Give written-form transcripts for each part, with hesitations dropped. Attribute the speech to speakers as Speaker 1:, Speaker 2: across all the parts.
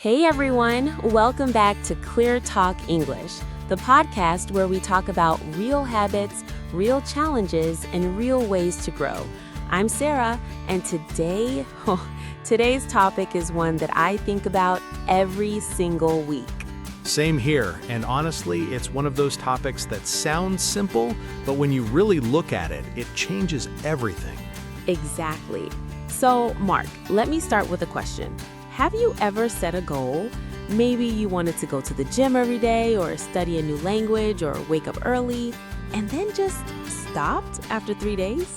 Speaker 1: Hey everyone, welcome back to Clear Talk English, the podcast where we talk about real habits, real challenges, and real ways to grow. I'm Sarah, and today's topic is one that I think about every single week.
Speaker 2: Same here, and honestly, it's one of those topics that sounds simple, but when you really look at it, it changes everything.
Speaker 1: Exactly. So, Mark, let me start with a question. Have you ever set a goal? Maybe you wanted to go to the gym every day or study a new language or wake up early, and then just stopped after 3 days?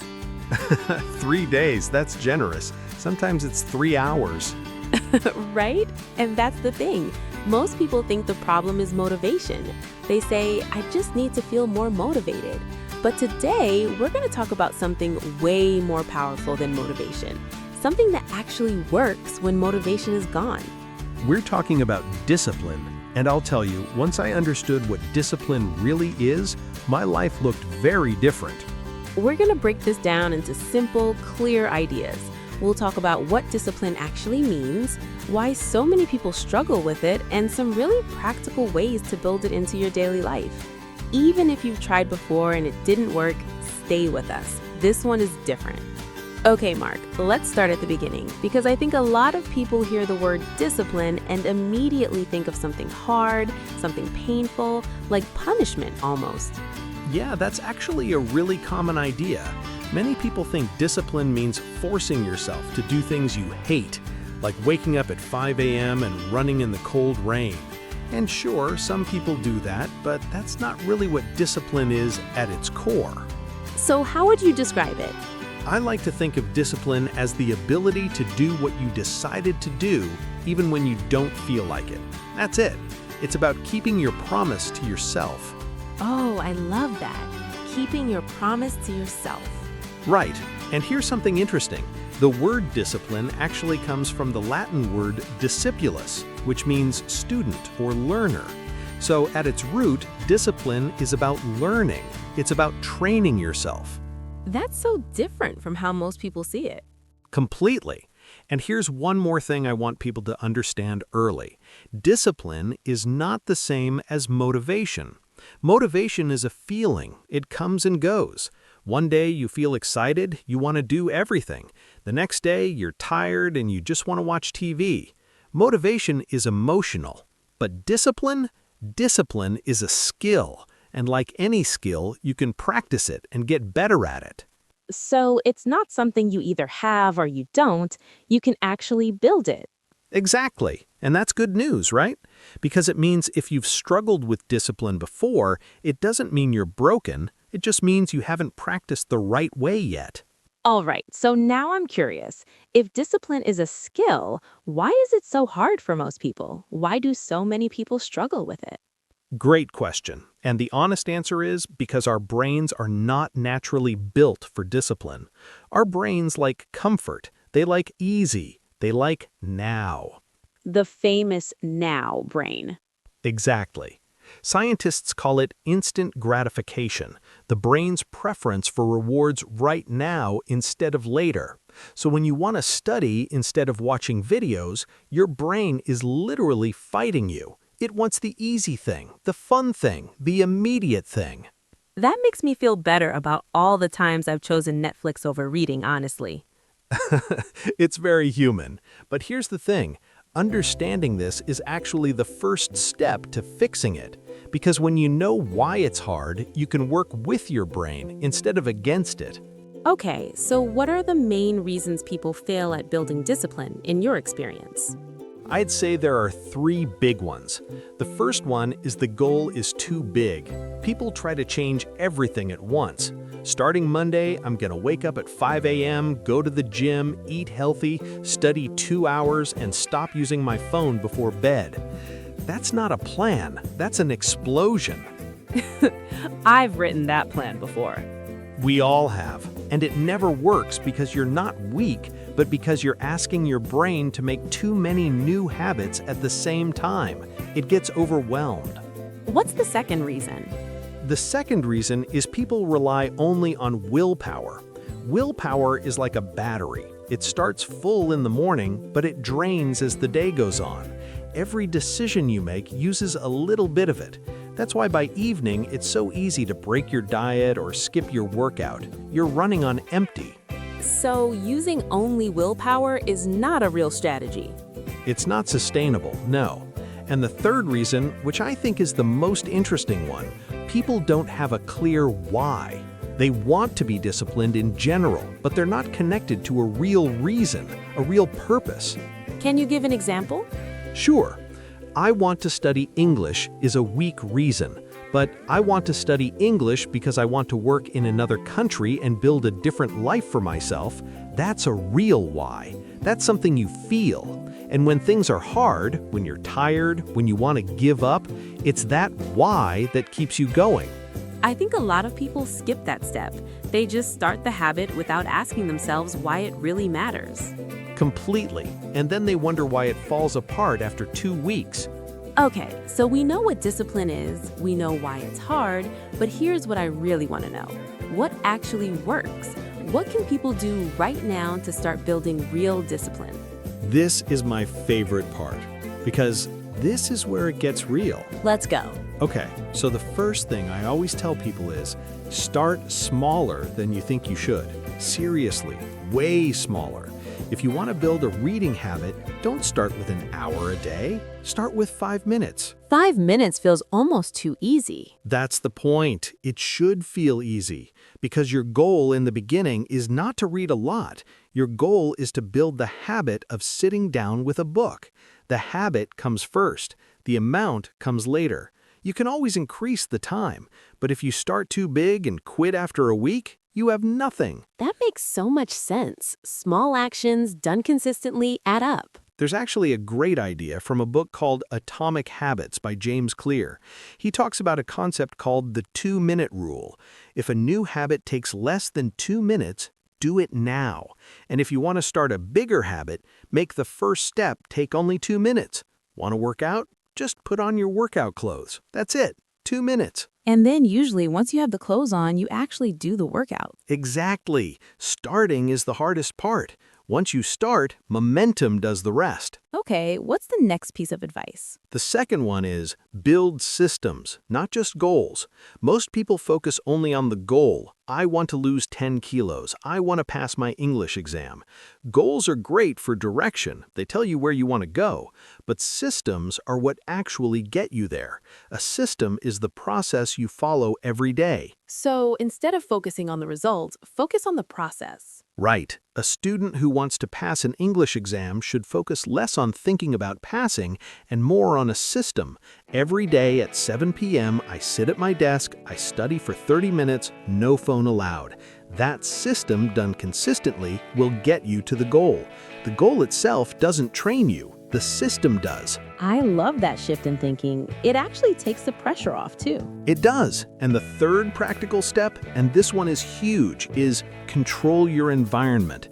Speaker 2: 3 days, that's generous. Sometimes it's 3 hours.
Speaker 1: Right? And that's the thing. Most people think the problem is motivation. They say, I just need to feel more motivated. But today, we're going to talk about something way more powerful than motivation. Something that actually works when motivation is gone.
Speaker 2: We're talking about discipline, and I'll tell you, once I understood what discipline really is, my life looked very different.
Speaker 1: We're going to break this down into simple, clear ideas. We'll talk about what discipline actually means, why so many people struggle with it, and some really practical ways to build it into your daily life. Even if you've tried before and it didn't work, stay with us. This one is different. Okay, Mark, let's start at the beginning, because I think a lot of people hear the word discipline and immediately think of something hard, something painful, like punishment almost.
Speaker 2: Yeah, that's actually a really common idea. Many people think discipline means forcing yourself to do things you hate, like waking up at 5 a.m. and running in the cold rain. And sure, some people do that, but that's not really what discipline is at its core.
Speaker 1: So how would you describe it?
Speaker 2: I like to think of discipline as the ability to do what you decided to do, even when you don't feel like it. That's it. It's about keeping your promise to yourself.
Speaker 1: Oh, I love that. Keeping your promise to yourself.
Speaker 2: Right. And here's something interesting. The word discipline actually comes from the Latin word discipulus, which means student or learner. So at its root, discipline is about learning. It's about training yourself.
Speaker 1: That's so different from how most people see it.
Speaker 2: Completely. And here's one more thing I want people to understand early. Discipline is not the same as motivation. Motivation is a feeling. It comes and goes. One day you feel excited, you want to do everything. The next day you're tired and you just want to watch TV. Motivation is emotional. But discipline is a skill. And like any skill, you can practice it and get better at it.
Speaker 1: So it's not something you either have or you don't. You can actually build it.
Speaker 2: Exactly. And that's good news, right? Because it means if you've struggled with discipline before, it doesn't mean you're broken. It just means you haven't practiced the right way yet.
Speaker 1: All right, so now I'm curious. If discipline is a skill, why is it so hard for most people? Why do so many people struggle with it?
Speaker 2: Great question. And the honest answer is because our brains are not naturally built for discipline. Our brains like comfort. They like easy. They like now.
Speaker 1: The famous now brain.
Speaker 2: Exactly. Scientists call it instant gratification, the brain's preference for rewards right now instead of later. So when you want to study instead of watching videos, your brain is literally fighting you. It wants the easy thing, the fun thing, the immediate thing.
Speaker 1: That makes me feel better about all the times I've chosen Netflix over reading, honestly.
Speaker 2: It's very human. But here's the thing. Understanding this is actually the first step to fixing it. Because when you know why it's hard, you can work with your brain instead of against it.
Speaker 1: Okay, so what are the main reasons people fail at building discipline in your experience?
Speaker 2: I'd say there are 3 big ones. The first one is the goal is too big. People try to change everything at once. Starting Monday, I'm going to wake up at 5 a.m., go to the gym, eat healthy, study 2 hours, and stop using my phone before bed. That's not a plan. That's an explosion.
Speaker 1: I've written that plan before.
Speaker 2: We all have. And it never works because you're not weak, but because you're asking your brain to make too many new habits at the same time. It gets overwhelmed.
Speaker 1: What's the second reason?
Speaker 2: The second reason is people rely only on willpower. Willpower is like a battery. It starts full in the morning, but it drains as the day goes on. every decision you make uses a little bit of it. That's why by evening, it's so easy to break your diet or skip your workout. You're running on empty.
Speaker 1: So using only willpower is not a real strategy.
Speaker 2: It's not sustainable, no. And the third reason, which I think is the most interesting one, people don't have a clear why. They want to be disciplined in general, but they're not connected to a real reason, a real purpose.
Speaker 1: Can you give an example?
Speaker 2: Sure. I want to study English is a weak reason, but I want to study English because I want to work in another country and build a different life for myself. That's a real why. That's something you feel. And when things are hard, when you're tired, when you want to give up, it's that why that keeps you going.
Speaker 1: I think a lot of people skip that step. They just start the habit without asking themselves why it really matters.
Speaker 2: Completely. And then they wonder why it falls apart after 2 weeks.
Speaker 1: Okay, so we know what discipline is, we know why it's hard, but here's what I really want to know. What actually works? What can people do right now to start building real discipline?
Speaker 2: This is my favorite part, because this is where it gets real.
Speaker 1: Let's go.
Speaker 2: Okay, so the first thing I always tell people is start smaller than you think you should. Seriously, way smaller. If you want to build a reading habit, don't start with an hour a day. Start with 5 minutes.
Speaker 1: 5 minutes feels almost too easy.
Speaker 2: That's the point. It should feel easy, because your goal in the beginning is not to read a lot. Your goal is to build the habit of sitting down with a book. The habit comes first. The amount comes later. You can always increase the time, but if you start too big and quit after a week, you have nothing.
Speaker 1: That makes so much sense. Small actions done consistently add up.
Speaker 2: There's actually a great idea from a book called Atomic Habits by James Clear. He talks about a concept called the 2-minute rule. If a new habit takes less than 2 minutes, do it now. And if you want to start a bigger habit, make the first step take only 2 minutes. Want to work out? Just put on your workout clothes. That's it. 2 minutes.
Speaker 1: And then usually once you have the clothes on, you actually do the workout.
Speaker 2: Exactly. Starting is the hardest part. Once you start, momentum does the rest.
Speaker 1: Okay, what's the next piece of advice?
Speaker 2: The second one is build systems, not just goals. Most people focus only on the goal. I want to lose 10 kilos. I want to pass my English exam. Goals are great for direction. They tell you where you want to go. But systems are what actually get you there. A system is the process you follow every day.
Speaker 1: So instead of focusing on the results, focus on the process.
Speaker 2: Right. A student who wants to pass an English exam should focus less on thinking about passing and more on a system. Every day at 7 p.m., I sit at my desk, I study for 30 minutes, no phone allowed. That system done consistently will get you to the goal. The goal itself doesn't train you. The system does.
Speaker 1: I love that shift in thinking. It actually takes the pressure off, too.
Speaker 2: It does. And the third practical step, and this one is huge, is control your environment.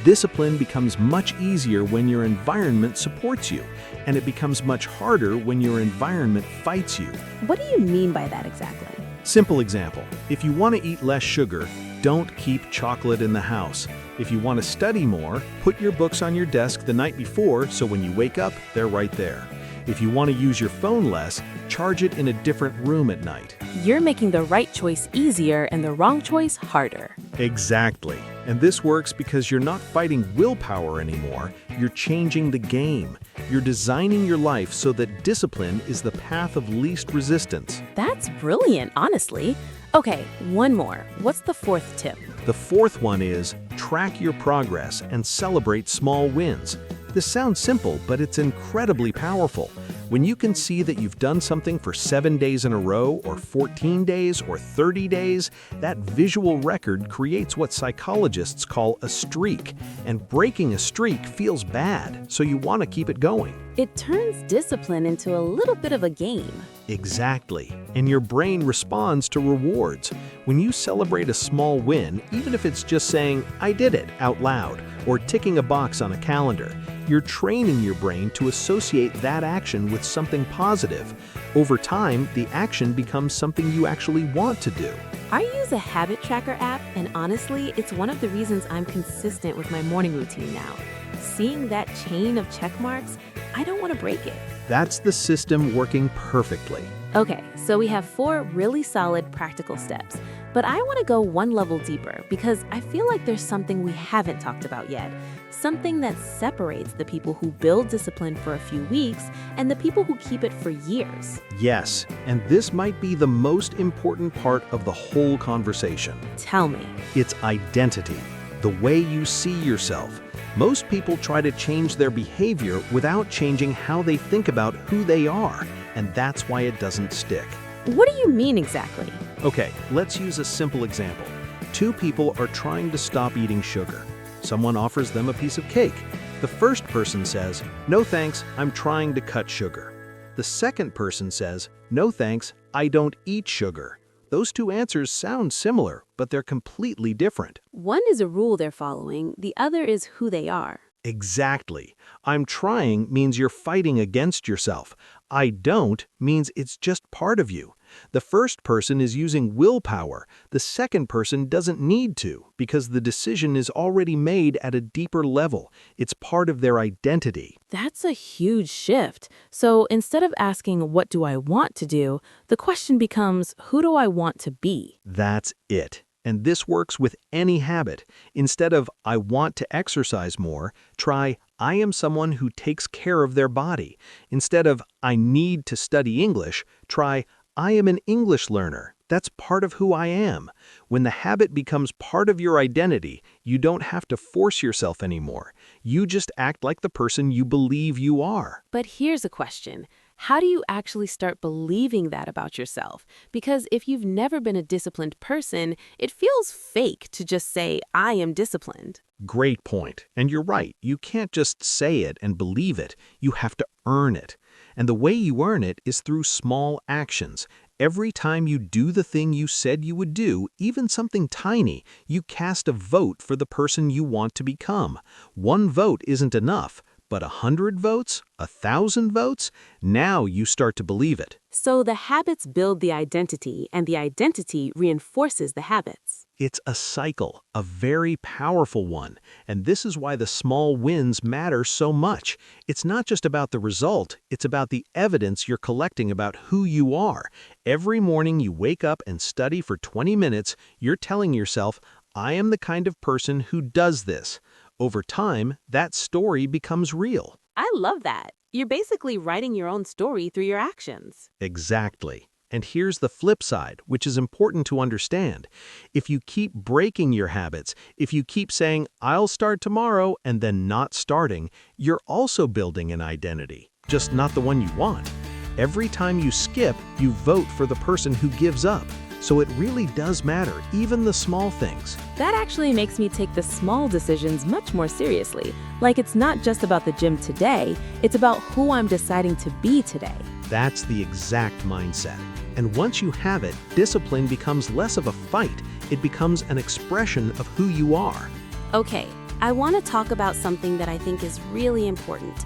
Speaker 2: Discipline becomes much easier when your environment supports you, and it becomes much harder when your environment fights you.
Speaker 1: What do you mean by that exactly?
Speaker 2: Simple example. If you want to eat less sugar, don't keep chocolate in the house. If you want to study more, put your books on your desk the night before so when you wake up, they're right there. If you want to use your phone less, charge it in a different room at night.
Speaker 1: You're making the right choice easier and the wrong choice harder.
Speaker 2: Exactly. And this works because you're not fighting willpower anymore. You're changing the game. You're designing your life so that discipline is the path of least resistance.
Speaker 1: That's brilliant, honestly. Okay, one more. What's the fourth tip?
Speaker 2: The fourth one is track your progress and celebrate small wins. This sounds simple, but it's incredibly powerful. When you can see that you've done something for 7 days in a row, or 14 days, or 30 days, that visual record creates what psychologists call a streak. And breaking a streak feels bad, so you want to keep it going.
Speaker 1: It turns discipline into a little bit of a game.
Speaker 2: Exactly. And your brain responds to rewards. When you celebrate a small win, even if it's just saying, "I did it," out loud, or ticking a box on a calendar, you're training your brain to associate that action with something positive. Over time, the action becomes something you actually want to do.
Speaker 1: I use a habit tracker app, and honestly, it's one of the reasons I'm consistent with my morning routine now. Seeing that chain of check marks, I don't want to break it.
Speaker 2: That's the system working perfectly.
Speaker 1: Okay, so we have 4 really solid practical steps, but I want to go one level deeper because I feel like there's something we haven't talked about yet, something that separates the people who build discipline for a few weeks and the people who keep it for years.
Speaker 2: Yes, and this might be the most important part of the whole conversation.
Speaker 1: Tell me.
Speaker 2: It's identity, the way you see yourself. Most people try to change their behavior without changing how they think about who they are, and that's why it doesn't stick.
Speaker 1: What do you mean exactly?
Speaker 2: Okay, let's use a simple example. 2 people are trying to stop eating sugar. Someone offers them a piece of cake. The first person says, "No thanks, I'm trying to cut sugar." The second person says, "No thanks, I don't eat sugar." Those 2 answers sound similar, but they're completely different.
Speaker 1: One is a rule they're following, the other is who they are.
Speaker 2: Exactly. I'm trying means you're fighting against yourself. I don't means it's just part of you. The first person is using willpower. The second person doesn't need to because the decision is already made at a deeper level. It's part of their identity.
Speaker 1: That's a huge shift. So instead of asking, what do I want to do, the question becomes, who do I want to be?
Speaker 2: That's it. And this works with any habit. Instead of, I want to exercise more, try, I am someone who takes care of their body. Instead of, I need to study English, try, I am an English learner. That's part of who I am. When the habit becomes part of your identity, you don't have to force yourself anymore. You just act like the person you believe you are.
Speaker 1: But here's a question. How do you actually start believing that about yourself? Because if you've never been a disciplined person, it feels fake to just say, I am disciplined.
Speaker 2: Great point. And you're right. You can't just say it and believe it. You have to earn it. And the way you earn it is through small actions. Every time you do the thing you said you would do, even something tiny, you cast a vote for the person you want to become. 1 vote isn't enough, but 100 votes, 1,000 votes, now you start to believe it.
Speaker 1: So the habits build the identity, and the identity reinforces the habits.
Speaker 2: It's a cycle, a very powerful one, and this is why the small wins matter so much. It's not just about the result, it's about the evidence you're collecting about who you are. Every morning you wake up and study for 20 minutes, you're telling yourself, I am the kind of person who does this. Over time, that story becomes real.
Speaker 1: I love that. You're basically writing your own story through your actions.
Speaker 2: Exactly. And here's the flip side, which is important to understand. If you keep breaking your habits, if you keep saying, I'll start tomorrow, and then not starting, you're also building an identity, just not the one you want. Every time you skip, you vote for the person who gives up. So it really does matter, even the small things.
Speaker 1: That actually makes me take the small decisions much more seriously. Like it's not just about the gym today, it's about who I'm deciding to be today.
Speaker 2: That's the exact mindset. And once you have it, discipline becomes less of a fight. It becomes an expression of who you are.
Speaker 1: Okay, I want to talk about something that I think is really important.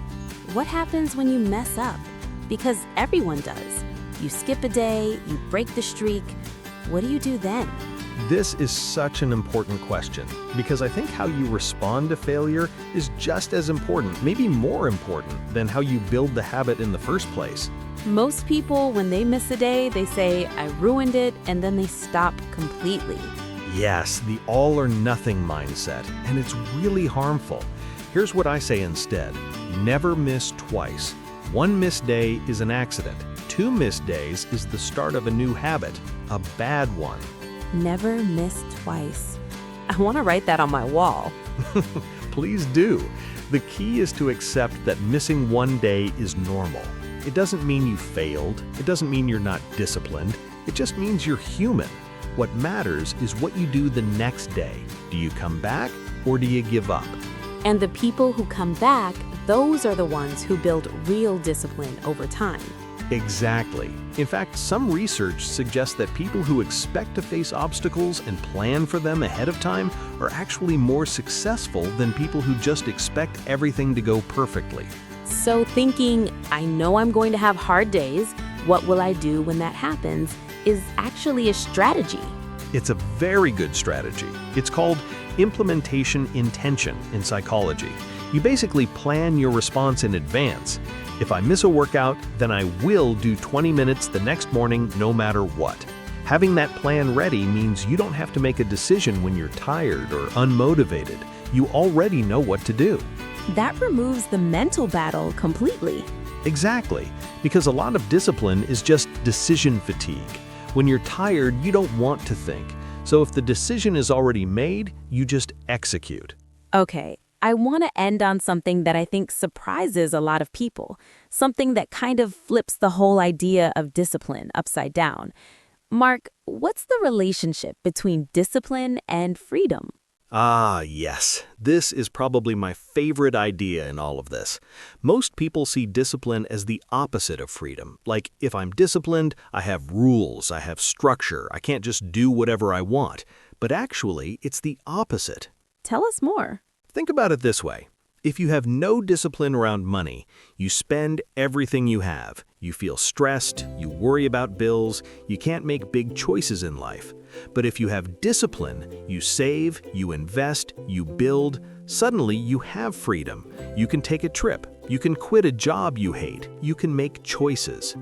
Speaker 1: What happens when you mess up? Because everyone does. You skip a day, you break the streak. What do you do then?
Speaker 2: This is such an important question because I think how you respond to failure is just as important, maybe more important, than how you build the habit in the first place.
Speaker 1: Most people, when they miss a day, they say, I ruined it, and then they stop completely.
Speaker 2: Yes, the all or nothing mindset, and it's really harmful. Here's what I say instead. Never miss twice. 1 missed day is an accident. 2 missed days is the start of a new habit, a bad one.
Speaker 1: Never miss twice. I want to write that on my wall.
Speaker 2: Please do. The key is to accept that missing 1 day is normal. It doesn't mean you failed. It doesn't mean you're not disciplined. It just means you're human. What matters is what you do the next day. Do you come back or do you give up?
Speaker 1: And the people who come back, those are the ones who build real discipline over time.
Speaker 2: Exactly. In fact, some research suggests that people who expect to face obstacles and plan for them ahead of time are actually more successful than people who just expect everything to go perfectly.
Speaker 1: So thinking, I know I'm going to have hard days, what will I do when that happens, is actually a strategy.
Speaker 2: It's a very good strategy. It's called implementation intention in psychology. You basically plan your response in advance. If I miss a workout, then I will do 20 minutes the next morning no matter what. Having that plan ready means you don't have to make a decision when you're tired or unmotivated. You already know what to do.
Speaker 1: That removes the mental battle completely.
Speaker 2: Exactly, because a lot of discipline is just decision fatigue. When you're tired, you don't want to think. So if the decision is already made, you just execute.
Speaker 1: Okay, I want to end on something that I think surprises a lot of people, something that kind of flips the whole idea of discipline upside down. Mark, what's the relationship between discipline and freedom?
Speaker 2: Ah, yes. This is probably my favorite idea in all of this. Most people see discipline as the opposite of freedom. Like, if I'm disciplined, I have rules, I have structure, I can't just do whatever I want. But actually, it's the opposite.
Speaker 1: Tell us more.
Speaker 2: Think about it this way. If you have no discipline around money, you spend everything you have. You feel stressed, you worry about bills, you can't make big choices in life. But if you have discipline, you save, you invest, you build, suddenly you have freedom. You can take a trip, you can quit a job you hate, you can make choices.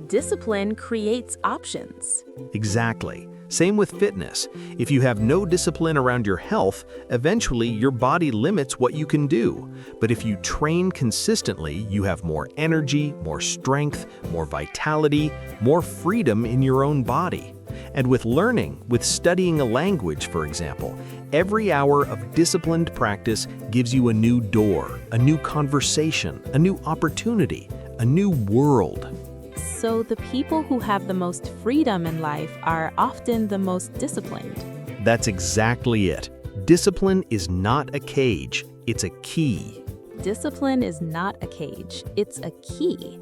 Speaker 1: Discipline creates options.
Speaker 2: Exactly. Same with fitness. If you have no discipline around your health, eventually your body limits what you can do. But if you train consistently, you have more energy, more strength, more vitality, more freedom in your own body. And with learning, with studying a language, for example, every hour of disciplined practice gives you a new door, a new conversation, a new opportunity, a new world.
Speaker 1: So the people who have the most freedom in life are often the most disciplined.
Speaker 2: That's exactly it. Discipline is not a cage, it's a key.
Speaker 1: Discipline is not a cage, it's a key.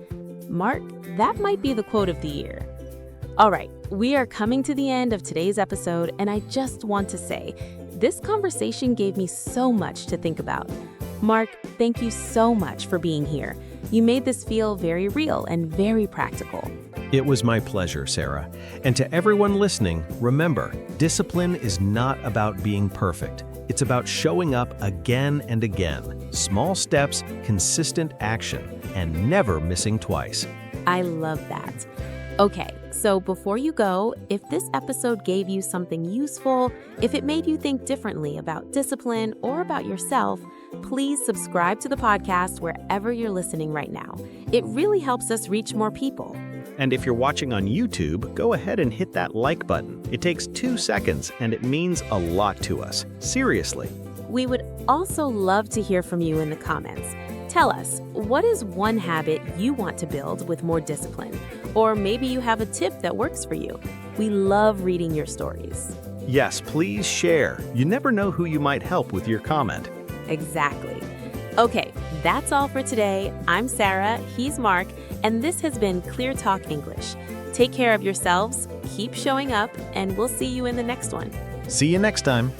Speaker 1: Mark, that might be the quote of the year. All right, we are coming to the end of today's episode, and I just want to say, this conversation gave me so much to think about. Mark, thank you so much for being here. You made this feel very real and very practical.
Speaker 2: It was my pleasure, Sarah. And to everyone listening, remember, discipline is not about being perfect. It's about showing up again and again. Small steps, consistent action, and never missing twice.
Speaker 1: I love that. Okay, so before you go, if this episode gave you something useful, if it made you think differently about discipline or about yourself, please subscribe to the podcast wherever you're listening right now. It really helps us reach more people.
Speaker 2: And if you're watching on YouTube, go ahead and hit that like button. It takes 2 seconds and it means a lot to us. Seriously.
Speaker 1: We would also love to hear from you in the comments. Tell us, what is one habit you want to build with more discipline? Or maybe you have a tip that works for you. We love reading your stories.
Speaker 2: Yes, please share. You never know who you might help with your comment.
Speaker 1: Exactly. Okay, that's all for today. I'm Sarah, he's Mark, and this has been Clear Talk English. Take care of yourselves, keep showing up, and we'll see you in the next one.
Speaker 2: See you next time.